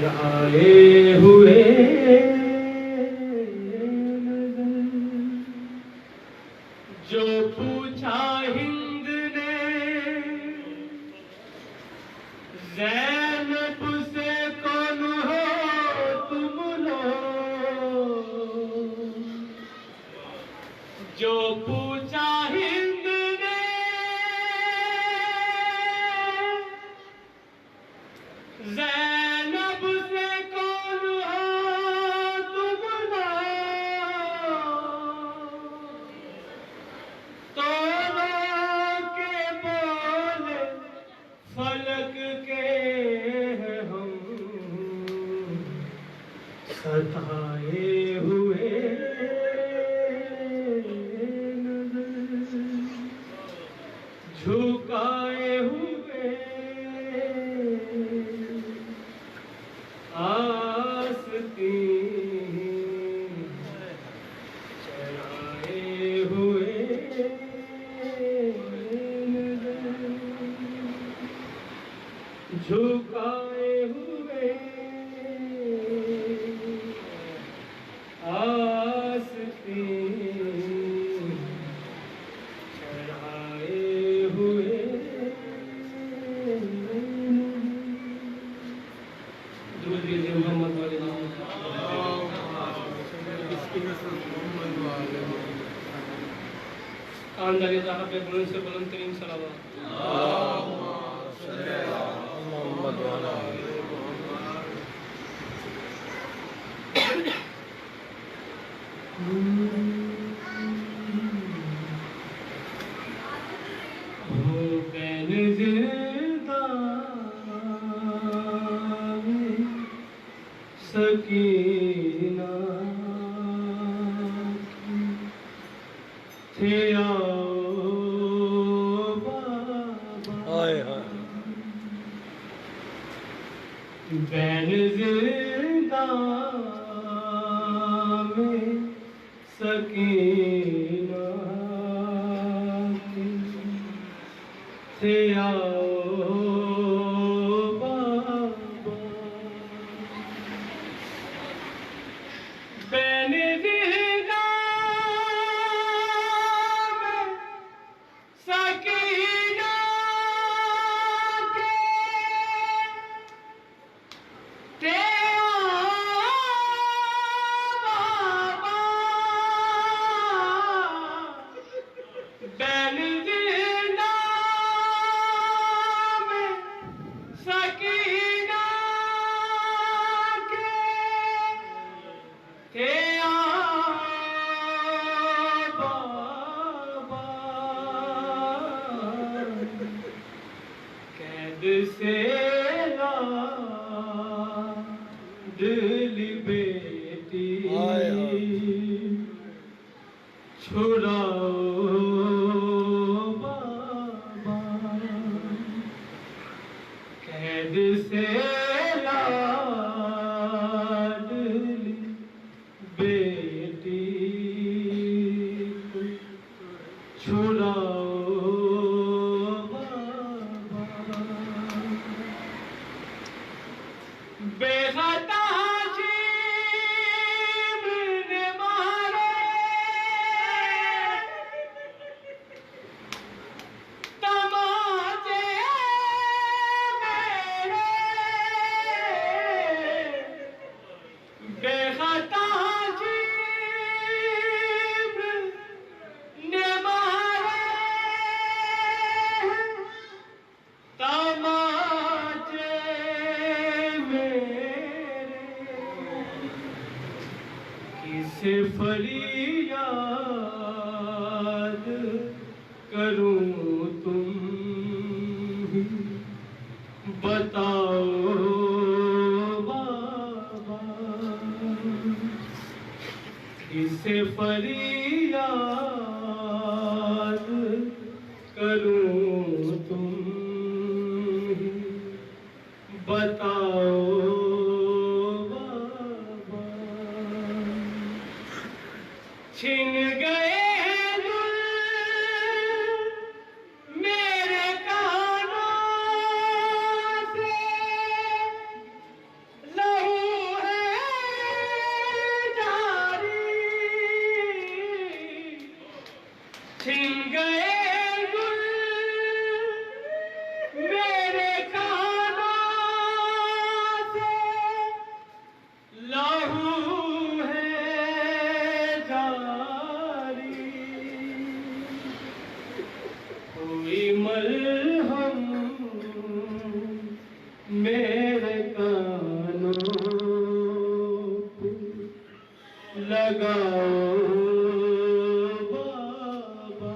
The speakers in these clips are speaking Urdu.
چڑھائے ہوئے جو پوچھا ہند نے زینب سے کون ہو تم لوگ، جو پوچھا ہند نے زینب سے کون ہو تم لوگ، تو کے بولے فلک کے ہیں ہم ستائے ہوئے جھکائے ہوئے آستین چڑھائے ہوئے جھکائے ہوئے آستین چڑھائے ہوئے درود بھیجئے محمد والے نام آنداری صاحب پہ بلند سے بلند ترین صلوات محمد والا ہو بین زندہ میں سکینہ تھے ہائے ہائے بین زندہ میں سکینہ تھے بابا، بین زندہ میں سکینہ تھے بابا، بین زندہ میں سکینہ تھے بابا، قید سے دل بیٹی ہائے ہائے چھڑاؤ بابا، قید سے دل بیٹی کو چھڑاؤ بابا، بے خطا حشیم نے مارے چھن گئے گل میرے کانوں سے لہو ہے جاری کوئی ملہم میرے کانوں پہ لگاؤ بابا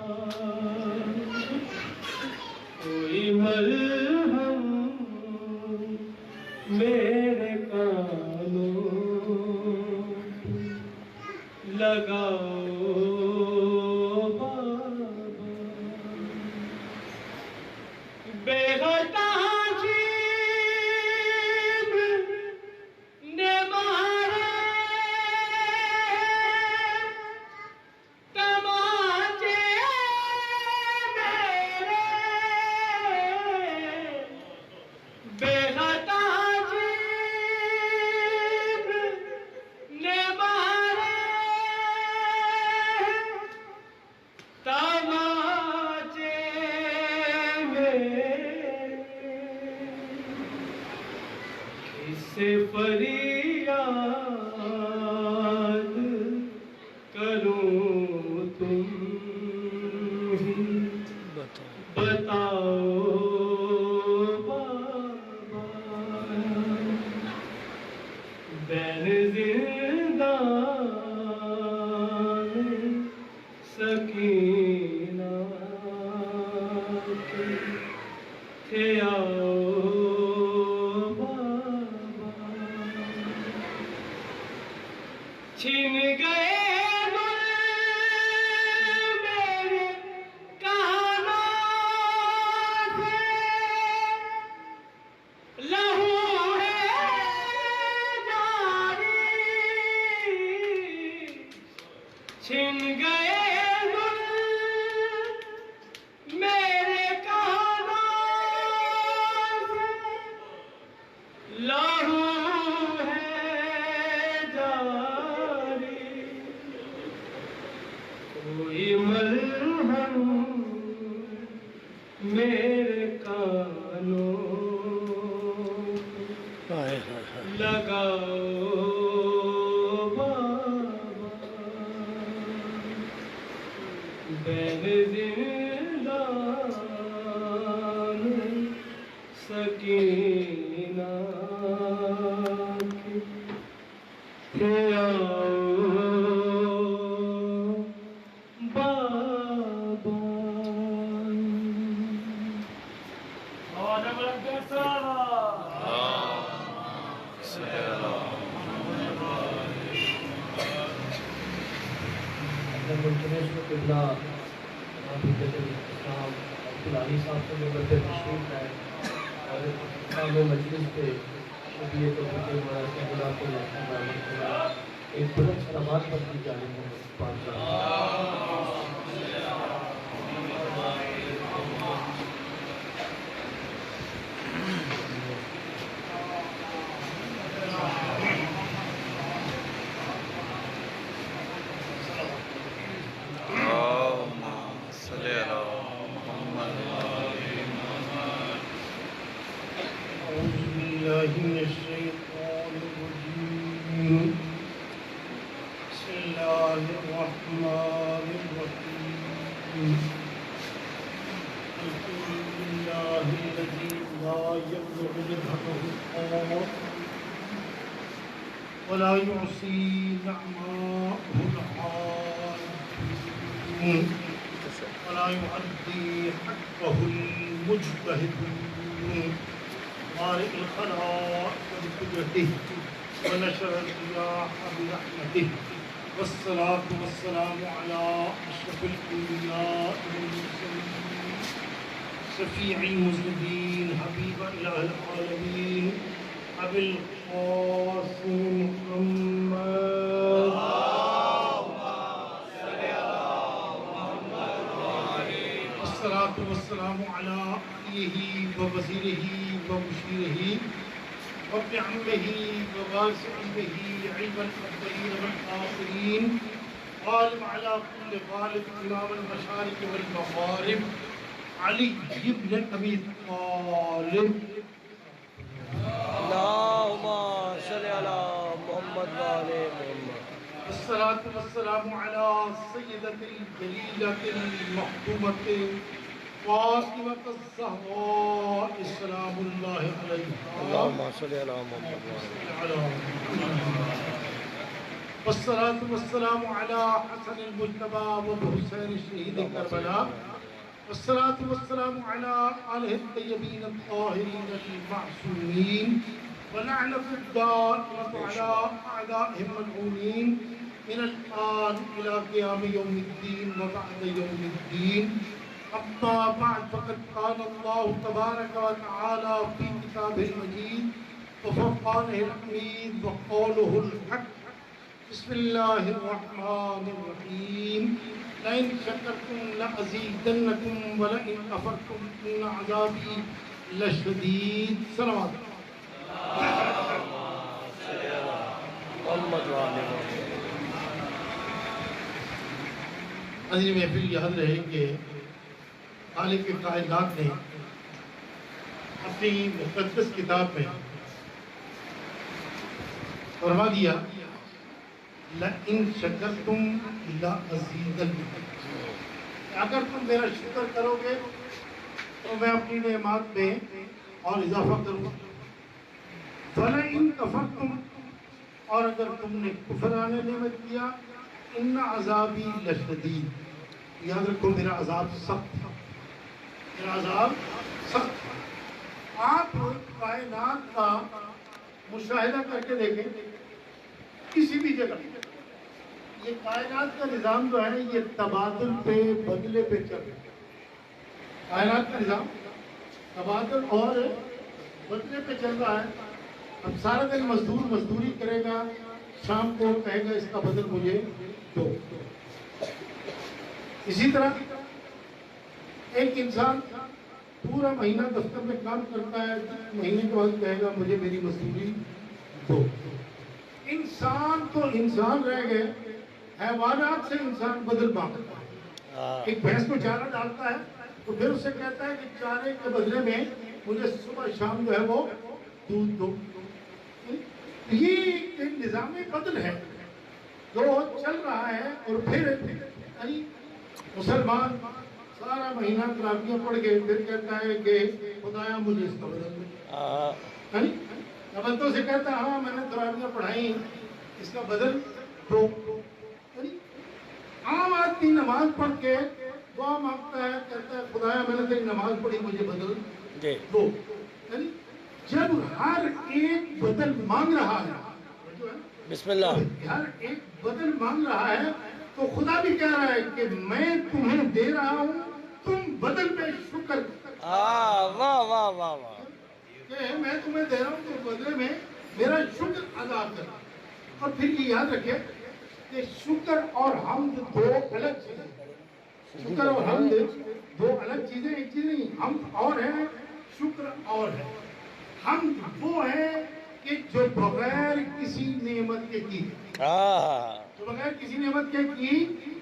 کوئی ملہم میرے کانوں پہ لگاؤ بابا بے سے فریاد کروں تم ہی بتاؤ بابا بین زندان سکینہ کے تھے آؤ چھن گئے گل میرے کانوں سے لہو ہے جاری چھن گئے گل میرے کانوں سے لہو کوئی ملہم میرے کانوں لگاؤ بابا بین زندان سکینہ کے آؤ قبلہ اسلام عبدالعلی صاحب سے نوبت تشریف ہے اور اسلام مجلس پہ شبیہ توفیق مراسم اللہ کو ایک بلند سلامات پر کی جانے میں من الشيطان الرجيم بسم الله الرحمن الرحيم الحمد لله الذي لا يبلغ جهده القول ولا يعصي نعماءه العالمين ولا يعدي حقه المجتهدون خالق الخلائق بقدرته ونشر الرياح برحمته والصلاة والسلام على أشرف الأنبياء والمرسلين شفيع المذنبين حبيب إله العالمين أبي القاسم محمد والصلاة والسلام على أخيه ووزيره ومشيره وابن عمه ووارث عمه علم الأولين والآخرين غالب على كل غالب إمام المشارق والمغارب علي بن أبي طالب. اللهم صل على محمد وآل محمد. الصلاة والسلام على سيدة الجليلة المخدومة فاطمة الزهراء سلام الله عليها. اللهم صل على محمد وآل محمد. والصلاة والسلام على حسن المجتبى والحسين الشهيد كربلاء. والصلاة والسلام على آله الطيبين الطاهرين المعصومين. ولعنة الدائمة على أعدائهم الملعونين من الآن إلى قيام يوم الدين وبعد يوم الدين. أما بعد فقد قال الله تبارك وتعالى في كتابه المجيد وفرقانه الحميد وقوله الحق. بسم الله الرحمن الرحيم. لئن شكرتم لأزيدنكم ولئن كفرتم إن عذابي لشديد. صلوات. محمد وآل محمد. عزیز محفل یاد رہے کہ خالق کائنات نے اپنی مقدس کتاب میں فرما دیا لَإِن شَكَرْتُمْ لَأَزِيدَنَّكُمْ، اگر تم میرا شکر کرو گے تو میں اپنی نعمات میں اور اضافہ کروں گا. وَلَئِن كَفَرْتُمْ، اور اگر تم نے کفرانہ نعمت کیا ان عذابی لشدید، یاد رکھو میرا عذاب سخت تھا، میرا عذاب سخت تھا. آپ کائنات کا مشاہدہ کر کے دیکھیں کسی بھی جگہ یہ کائنات کا نظام جو ہے یہ تبادل پہ بدلے پہ چل رہا ہے. کائنات کا نظام تبادل اور بدلے پہ چل رہا ہے. اب سارا دن مزدور مزدوری کرے گا، شام کو کہے گا اس کا بدل مجھے دو. اسی طرح ایک انسان پورا مہینہ دفتر میں کام کرتا ہے، مہینے کے بعد کہے گا مجھے میری مزدوری دو. انسان تو انسان رہ گئے، حیوانات سے انسان بدل مانگتا ہے. ایک بھینس کو چارہ ڈالتا ہے تو پھر اسے کہتا ہے کہ چارے کے بدلے میں مجھے صبح شام جو ہے وہ دودھ دو. یہ ایک نظام بدل ہے جو چل رہا ہے. اور پھر مسلمان سارا مہینہ تراویح پڑھ کے پھر کہتا ہے کہ خدایا مجھے اس کا بدل دو. بندوں سے کہتا ہے ہاں میں نے تراویح پڑھائی اس کا بدل دو. عام آدمی نماز پڑھ کے دعا مانگتا ہے، کہتا ہے خدایا میں نے تیری نماز پڑھی مجھے بدل دو. جب ہر ایک بدل مانگ رہا ہے، بسم اللہ، ہر ایک بدل مانگ رہا ہے تو خدا بھی کہہ رہا ہے کہ میں تمہیں دے رہا ہوں، تم بدل پہ شکر. واہ واہ واہ واہ، کہ میں تمہیں دے رہا ہوں تو بدلے میں میرا شکر ادا کر. اور پھر یہ یاد رکھے کہ شکر اور حمد دو الگ چیزیں. شکر اور حمد دو الگ چیزیں، ایک چیز نہیں. حمد اور ہے، شکر اور ہے. حمد وہ ہے کہ جو بغیر کسی نعمت کے کی جو بغیر کسی نعمت کے کی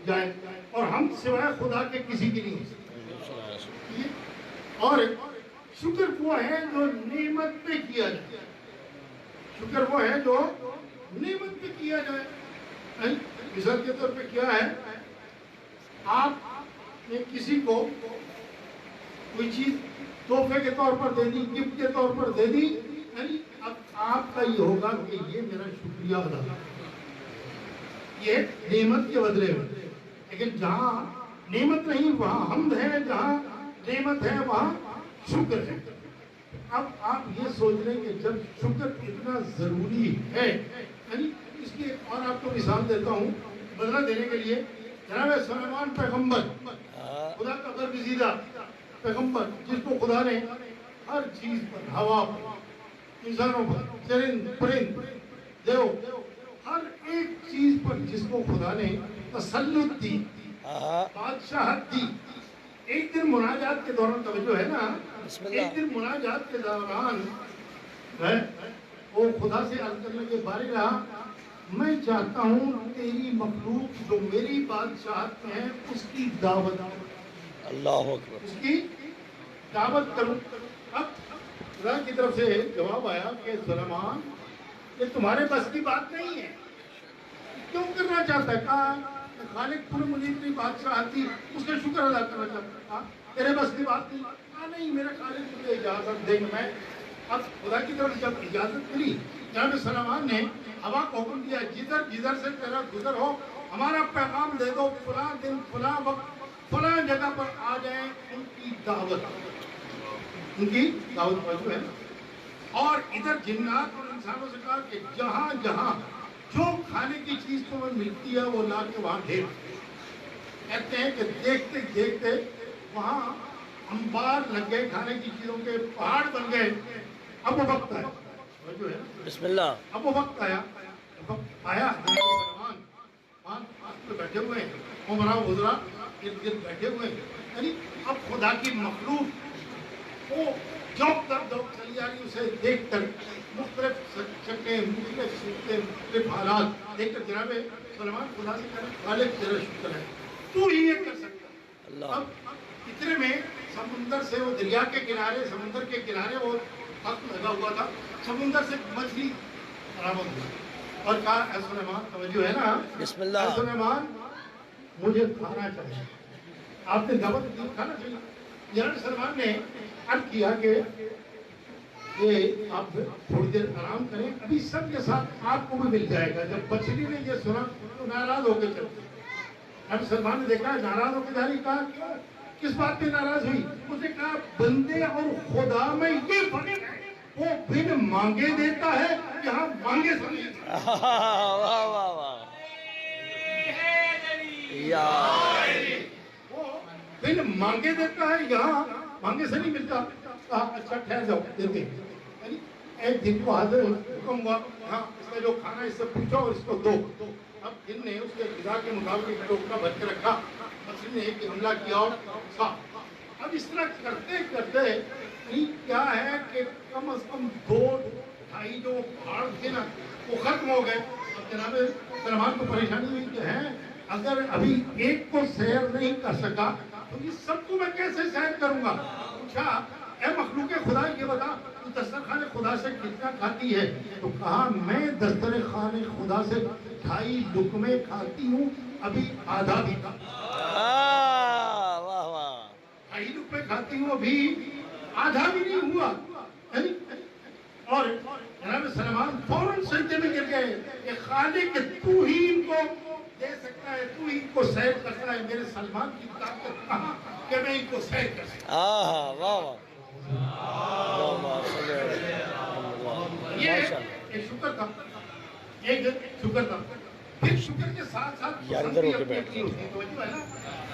جائے، اور حمد سوائے خدا کے کسی کی نہیں ہو سکتی. اور شکر وہ ہے جو نعمت پہ کیا جائے. شکر وہ ہے جو نعمت پہ کیا جائے. مثال کے طور پہ کیا ہے، آپ نے کسی کو کوئی چیز تحفے کے طور پر دے دی، گفٹ کے طور پر دے دی، اب آپ کا یہ ہوگا کہ یہ میرا شکریہ ادا کرے، یہ نعمت کے بدلے میں. لیکن جہاں نعمت نہیں وہاں حمد ہے، جہاں نعمت ہے وہاں شکر ہے. اب آپ یہ سوچ رہے ہیں کہ جب شکر اتنا ضروری ہے، اس کی اور آپ کو مثال دیتا ہوں بدلہ دینے کے لیے. جناب سلیمان پیغمبر، خدا کا برگزیدہ پیغمبر، جس کو خدا نے ہر چیز پر، ہوا پر، انسانوں پر، چرند پرند دیو، ہر ایک چیز پر جس کو خدا نے تسلط دی، بادشاہت دی. ایک دن مناجات کے دوران، توجہ ہے نا، ایک دن مناجات کے دوران وہ خدا سے عرض کرنے کے بارے رہا میں چاہتا ہوں تیری مخلوق جو میری بادشاہت میں ہے اس کی دعوت، اللہ اکبر. اس کی دعوت کروں. اب خدا کی طرف سے جواب آیا کہ سلیمان یہ تمہارے بس کی بات نہیں ہے. کیوں کرنا چاہتا ہے؟ کہا خالق تو نے مجھے اتنی بادشاہت دی، اس کا شکر ادا کرنا چاہتا ہے. تیرے بس کی بات نہیں. کہا نہیں، میرے خالق مجھے اجازت دے. میں اب خدا کی طرف جب اجازت ملی، جناب سلیمان نے ہوا کو حکم دیا جدھر جدھر سے تیرا گزر ہو ہمارا پیغام دے دو، فلاں دن فلاں وقت فلاں جگہ پر آ جائیں. ان کی دعوت موجود ہے. اور ادھر جنات اور انسانوں سے کہا کہ جہاں جہاں جو کھانے کی چیز تمہیں ملتی ہے وہ لا کے وہاں ڈھیر. کہتے ہیں کہ دیکھتے دیکھتے وہاں انبار لگ گئے کھانے کی چیزوں کے، پہاڑ بن گئے. اب وہ وقت آیا، جو ہے بسم اللہ. اب وہ وقت آیا. وقت آیا سلیمان وہاں پہ بیٹھے ہوئے ہیں، عمرہ وزرا ارد گرد بیٹھے ہوئے ہیں. یعنی اب خدا کی مخلوق وہ جوک در جوک چلی جا رہی، اسے دیکھ کر مختلف شکلیں، مختلف صورتیں، مختلف حالات دیکھ کر جناب سلیمان خدا سے کہا خالق تیرا شکر ہے، تو ہی یہ کر سکتا ہے. اللہ. اب اتنے میں سمندر سے وہ دریا کے کنارے، سمندر کے کنارے وہ خط لگا ہوا تھا، سمندر سے مچھلی برآمد ہوئی اور کہا اے سلیمان، توجہ ہے نا، بسم اے اللہ. سلیمان مجھے کھانا چاہیے. آپ نے دعوت دی، کھانا چاہیے. جناب سلیمان نے عرض کیا کہ یہ آپ تھوڑی دیر آرام کریں، ابھی سب کے ساتھ آپ کو بھی مل جائے گا. جب مچھلی نے یہ سنا تو ناراض ہو کے چل گئی. اب سلمان نے دیکھا ناراض ہو کے جا رہی. کہا کیوں، کس بات پہ ناراض ہوئی؟ اس نے کہا بندے اور خدا میں یہ فرق ہے، وہ بن مانگے دیتا ہے، یہاں مانگے سمجھے. واہ واہ واہ. یا وہ بن مانگے دیتا ہے، یہاں مانگے سے نہیں ملتا. کہا اچھا ٹھہر جاؤ دیتے. یعنی ایک دن کو حاضر حکم ہوا، ہاں اس نے جو کھانا اس سے پوچھو اور اس کو دو. اب دن نے اس کے غذا کے مطابق ایک ٹوکرا بھر کے رکھا، مچھلی نے ایک حملہ کیا اور کھا. اب اس طرح کرتے کرتے کیا ہے کہ کم از کم 2-2.5 جو پہاڑ تھے نا وہ ختم ہو گئے. اب جناب سلیمان کو پریشانی ہوئی کہ ہے اگر ابھی ایک کو سیر نہیں کر سکا تو یہ سب کو میں کیسے سیر کروں گا. پوچھا اے مخلوق خدا یہ بتا تو دسترخوان خدا سے کتنا کھاتی ہے؟ تو کہا میں دسترخوان خدا سے 2.5 لقمے کھاتی ہوں، ابھی آدھا بھی تھا. واہ واہ. 2.5 لقمے کھاتی ہوں، ابھی آدھا بھی نہیں ہوا. اور جناب سلیمان فوراً سجدے میں گر گئے کہ خالق تو ہی ان کو دے سکتا ہے، تو ہی ان کو سیر کرتا ہے. میرے سلمان کی طاقت کہاں کہ میں ان کو سیر کر سکتا. واہ واہ. یہ ایک شکر تھا، ایک شکر تھا. پھر شکر کے ساتھ ساتھ پسند بھی اپنی اپنی ہوتی ہے. توجہ ہے نا،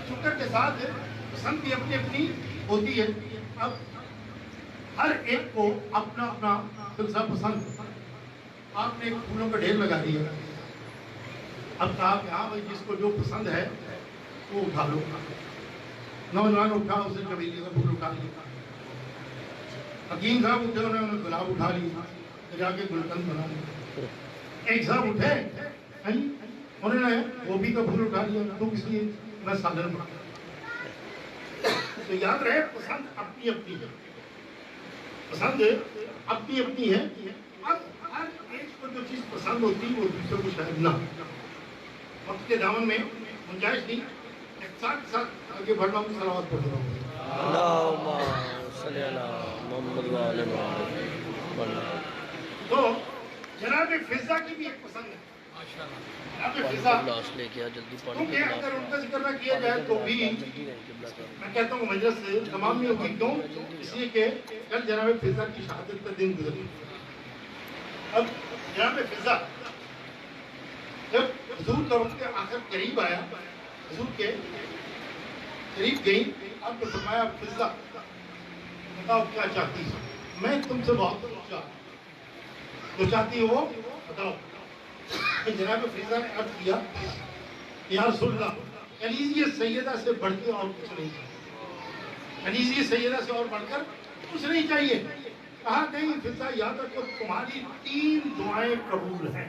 شکر کے ساتھ پسند بھی اپنی اپنی ہوتی ہے. اب ہر ایک کو اپنا اپنا سلسلہ پسند. آپ نے ایک پھولوں کا ڈھیر لگا دیا. اب کہا کہ ہاں بھائی جس کو جو پسند ہے وہ اٹھا لو. نوجوان اٹھا، اسے چمیلی کا پھول اٹھا لیا. حکیم صاحب اٹھے، انہوں نے گلاب اٹھا لی، جا کے گلقند بنا لیا. ایک صاحب اٹھے، انہوں نے گوبھی کا پھول اٹھا لیا. تو کس لیے؟ میں سالن بنا. تو یاد رہے پسند اپنی اپنی ہے، پسند اپنی اپنی ہے. اب ہر ایک کو جو چیز پسند ہوتی وہ دوسرے کو شاید نہ. وقت کے دامن میں گنجائش نہیں، ایک ساتھ آگے بڑھنا ہوں. صلوات پڑھ رہا ہوں. اللہم صلی علی محمد و آل محمد. تو جناب فضا کی بھی ایک پسند ہے. جناب فضا گلاس لے کے آ جلدی پانی. کیونکہ اگر ان کا ذکر نہ کیا جائے تو بھی میں کہتا ہوں مجلس تمام نہیں ہوگی. کیوں؟ اس لیے کہ کل جناب فضا کی شہادت کا دن گزری. اب جناب فضا جب حضور کا وقت آخر قریب آیا، حضور کے قریب گئی، آپ نے فرمایا فضا بتاؤ کیا چاہتی ہے؟ میں تم سے بہت کچھ چاہتی ہوں، جو چاہتی ہو وہ بتاؤ. جناب فضا نے عرض کیا یا رسول اللہ کلیجیہ سیدہ سے بڑھ کے اور کچھ نہیں چاہیے. کلیجیہ سیدہ سے اور بڑھ کر کچھ نہیں چاہیے. کہا نہیں فضا یاد رکھو تمہاری 3 دعائیں قبول ہیں.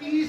30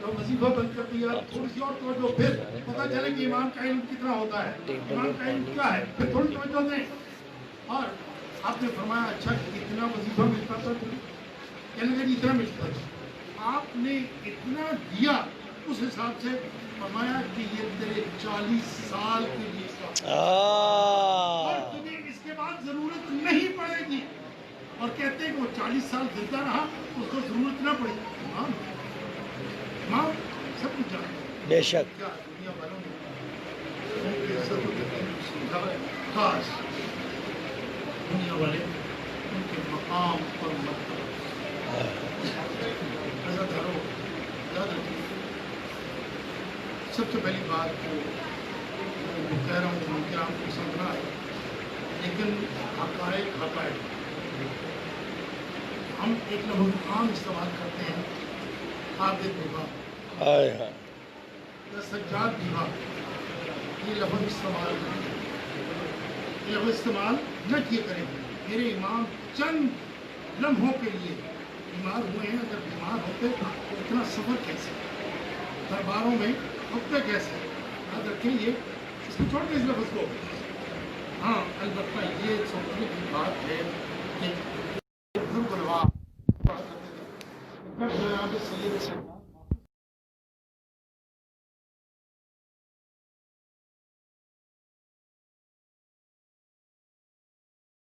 تو وظیفہ بند کر دیا تھوڑی سی اور توجہ پھر پتہ چلے کہ امام کا علم کتنا ہوتا ہے امام کا علم کیا ہے پھر تھوڑی توجہ دیں اور آپ نے فرمایا اچھا کتنا وظیفہ ملتا تھا تمہیں کہنے لگے اتنا ملتا تھا آپ نے اتنا دیا اس حساب سے فرمایا کہ یہ تیرے 40 سال کے لیے اور تجھے اس کے بعد ضرورت نہیں پڑے گی اور کہتے ہیں کہ وہ 40 سال زندہ رہا اس کو ضرورت نہ پڑی امام سب کچھ جانتے ہیں بے شک کیا دنیا والوں نے ان کی عزت و تقدیر سمجھا ہے خاص دنیا والے ان کے مقام پر مرتبہ ایسا کرو یاد رکھیے سب سے پہلی بات تو کہہ رہا ہوں منکرام کو سمجھنا ہے لیکن حقائق ہم ایک لفظ عام استعمال کرتے ہیں عابد ببا یا سجاد ببا یہ لفظ استعمال کریں یہ لفظ استعمال نہ کیے کریں میرے امام چند لمحوں کے لیے بیمار ہوئے ہیں اگر بیمار ہوتے تو اتنا سفر کیسے درباروں میں ہوتے کیسے یاد رکھیں یہ اس کو چھوڑ کے اس لفظ کو ہاں البتہ یہ سمجھنے کی بات ہے کہ بلوا جو ہے سید